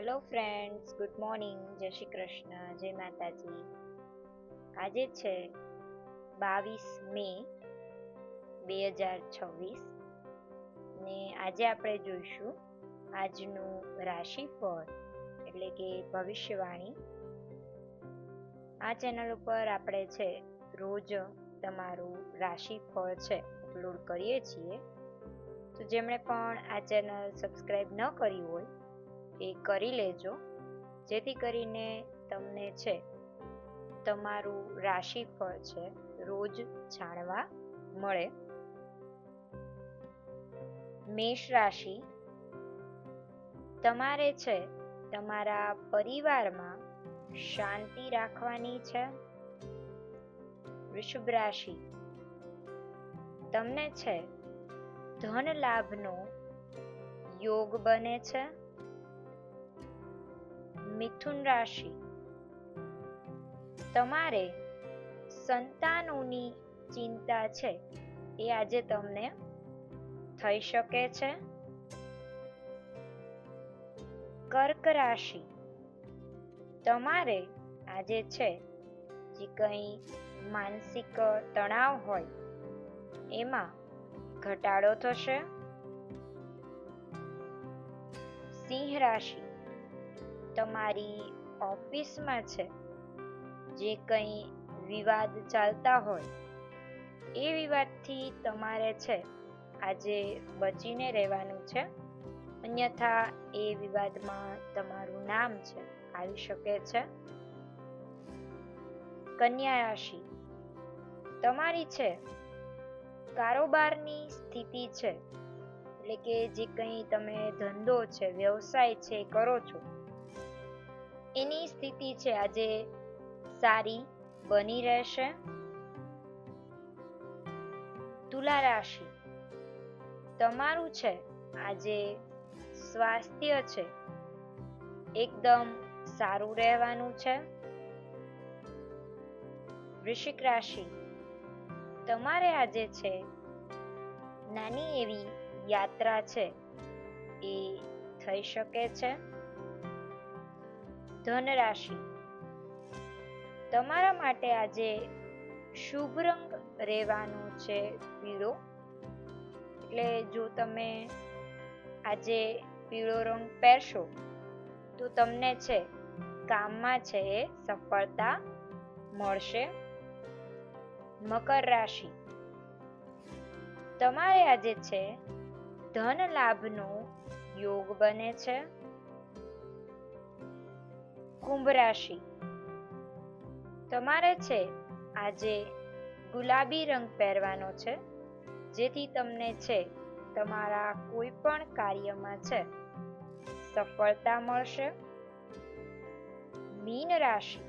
Hello friends, good morning, જય શ્રી કૃષ્ણ, જય માતાજી. આજે છે 22 મે 2026 ને આજે આપણે જોઈશું આજનું રાશિફળ એટલે કે ભવિષ્યવાણી. આ ચેનલ ઉપર આપણે છે રોજ તમારું રાશિફળ છે અપલોડ કરીએ છીએ. તો જેમણે પણ આ ચેનલ સબસ્ક્રાઈબ ન કરી હોય એ કરી લેજો, જેથી કરીને તમને છે તમારું રાશિફળ છે રોજ જાણવા મળે. મેષ રાશિ, તમારે છે તમારા પરિવારમાં શાંતિ રાખવાની છે. વૃષભ રાશિ, તમને છે ધન લાભનો યોગ બને છે. મિથુન રાશિ, તમારે સંતાનોની ચિંતા છે એ આજે તમને થઈ શકે છે. કર્ક રાશિ, તમારે આજે છે જે કંઈ માનસિક તણાવ હોય એમાં ઘટાડો થશે. સિંહ રાશિ, તમારી ઓફિસમાં છે જે કંઈ વિવાદ ચાલતા હોય એ વિવાદથી તમારે છે આજે બચીને રહેવાનું છે, અન્યથા એ વિવાદમાં તમારું નામ છે આવી શકે છે. કન્યા રાશિ, તમારી છે કારોબારની સ્થિતિ છે એટલે કે જે કંઈ તમે ધંધો છે વ્યવસાય છે કરો છો એની સ્થિતિ છે આજે સારી બની રહેશે. તુલા રાશિ, તમારું છે આજે સ્વાસ્થ્ય છે એકદમ સારું રહેવાનું છે. વૃશ્ચિક રાશિ, તમારે આજે છે નાની એવી યાત્રા છે એ થઈ શકે છે. ધન રાશિ, તમારા માટે આજે શુભ રંગ રહેવાનો છે પીળો, એટલે જો તમે આજે પીળો રંગ પહેરશો તો તમને છે કામમાં છે એ સફળતા મળશે. મકર રાશિ, તમારે આજે છે ધન લાભનો યોગ બને છે. કુંભ રાશિ, તમારે છે આજે ગુલાબી રંગ પહેરવાનો છે જેથી તમને છે તમારા કોઈ પણ કાર્યમાં છે સફળતા મળશે. મીન રાશિ,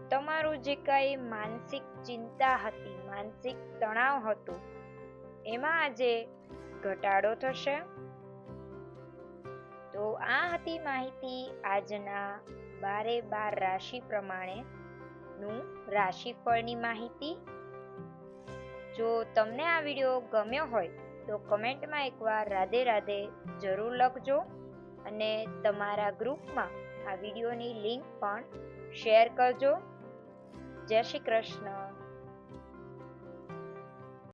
તમારું જે કંઈ માનસિક ચિંતા હતી, માનસિક તણાવ હતો એમાં આજે ઘટાડો થશે. તો આ હતી માહિતી આજના 12 રાશિ પ્રમાણેનું રાશિફળની માહિતી. જો તમને આ વિડીયો ગમ્યો હોય તો કમેન્ટમાં એકવાર રાધે રાધે જરૂર લખજો અને તમારા ગ્રુપમાં આ વિડીયોની લિંક પણ શેર કરજો. જય શ્રી કૃષ્ણ.